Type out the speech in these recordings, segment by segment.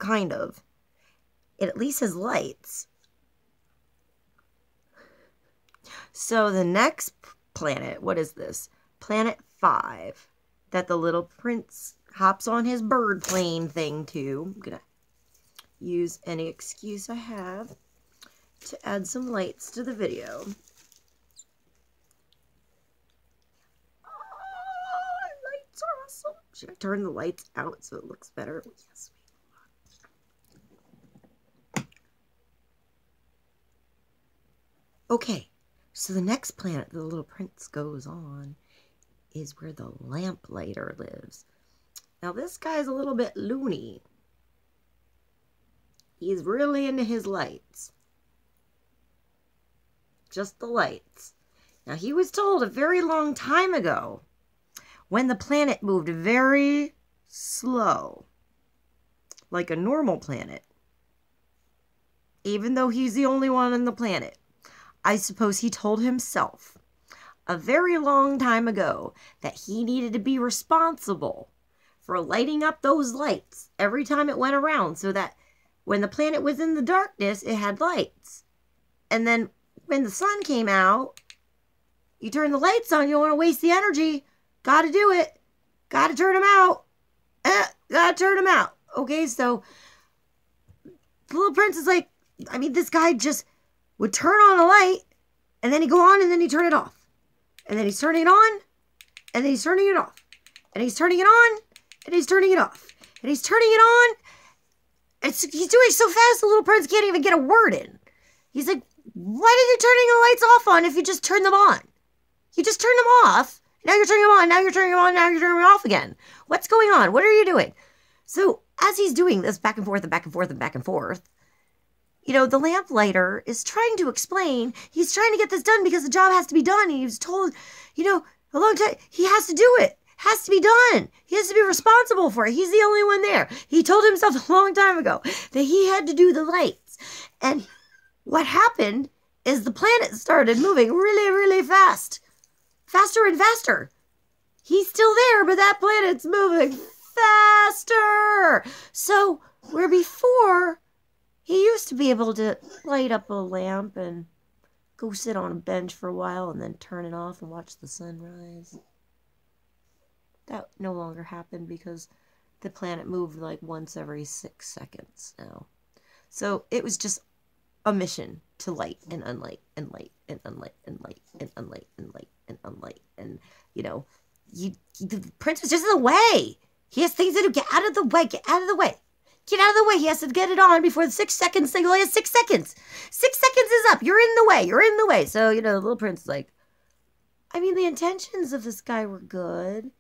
kind of. It at least has lights. So the next planet, what is this? Planet 5, that the little prince hops on his bird plane thing to. I'm going to use any excuse I have to add some lights to the video. Oh, lights are awesome. Should I turn the lights out so it looks better? Yes. Okay, so the next planet the little prince goes on is where the lamplighter lives. Now this guy's a little bit loony. He's really into his lights. Just the lights. Now he was told a very long time ago, when the planet moved very slow, like a normal planet, even though he's the only one on the planet, I suppose he told himself a very long time ago that he needed to be responsible for lighting up those lights every time it went around, so that when the planet was in the darkness, it had lights. And then when the sun came out, you turn the lights on, you don't want to waste the energy. Gotta do it. Gotta turn them out. Gotta turn them out. Okay, so the little prince is like, I mean, this guy just would turn on a light, and then he'd go on, and then he'd turn it off. And then he's turning it on, and then he's turning it off. And he's turning it on, and he's turning it off. And he's turning it on. He's doing it so fast, the little prince can't even get a word in. He's like, why are you turning the lights off on if you just turn them on? You just turn them off. Now you're turning them on. Now you're turning them on. Now you're turning them off again. What's going on? What are you doing? So as he's doing this back and forth and back and forth and back and forth, you know, the lamplighter is trying to explain. He's trying to get this done because the job has to be done. And he was told, you know, a long time, he has to do it. Has to be done. He has to be responsible for it. He's the only one there. He told himself a long time ago that he had to do the lights. And what happened is the planet started moving really, really fast. Faster and faster. He's still there, but that planet's moving faster. So where before he used to be able to light up a lamp and go sit on a bench for a while and then turn it off and watch the sunrise. That no longer happened because the planet moved like once every 6 seconds now. So it was just a mission to light and unlight and light and unlight and light and unlight and light and unlight. And, you know, the prince was just in the way. He has things to do. Get out of the way. Get out of the way. Get out of the way. He has to get it on before the 6 seconds thing. He has 6 seconds. 6 seconds is up. You're in the way. You're in the way. So, you know, the little prince is like, I mean, the intentions of this guy were good.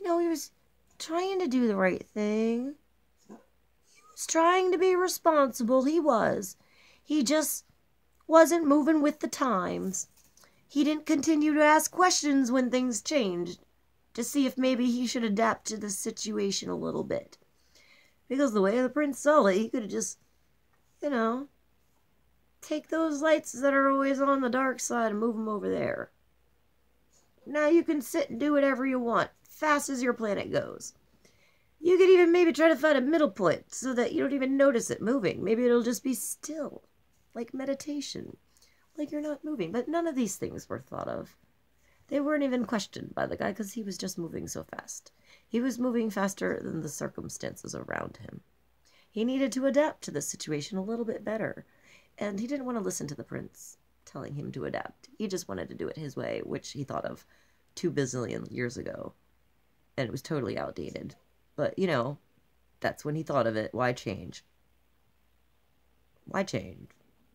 You know, he was trying to do the right thing. He was trying to be responsible. He was. He just wasn't moving with the times. He didn't continue to ask questions when things changed to see if maybe he should adapt to the situation a little bit. Because the way the prince saw it, he could have just, you know, take those lights that are always on the dark side and move them over there. Now you can sit and do whatever you want, fast as your planet goes. You could even maybe try to find a middle point so that you don't even notice it moving. Maybe it'll just be still, like meditation, like you're not moving. But none of these things were thought of. They weren't even questioned by the guy because he was just moving so fast. He was moving faster than the circumstances around him. He needed to adapt to the situation a little bit better. And he didn't want to listen to the prince telling him to adapt. He just wanted to do it his way, which he thought of 2 bazillion years ago. And it was totally outdated. But, you know, that's when he thought of it. Why change? Why change?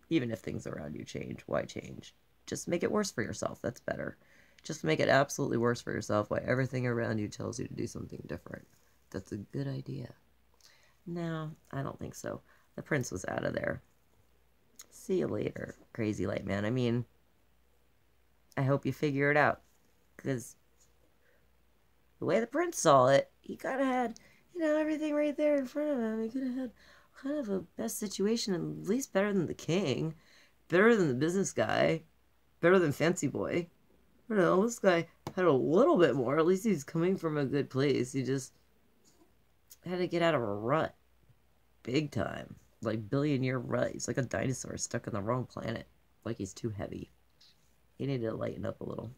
Even if things around you change, why change? Just make it worse for yourself. That's better. Just make it absolutely worse for yourself while everything around you tells you to do something different. That's a good idea. No, I don't think so. The prince was out of there. See you later, crazy light man. I mean, I hope you figure it out. Because the way the prince saw it, he kind of had, you know, everything right there in front of him. He could have had kind of a best situation, at least better than the king. Better than the business guy. Better than Fancy Boy. I don't know, this guy had a little bit more. At least he's coming from a good place. He just had to get out of a rut. Big time. Like billion-year rut. He's like a dinosaur stuck in the wrong planet. Like he's too heavy. He needed to lighten up a little.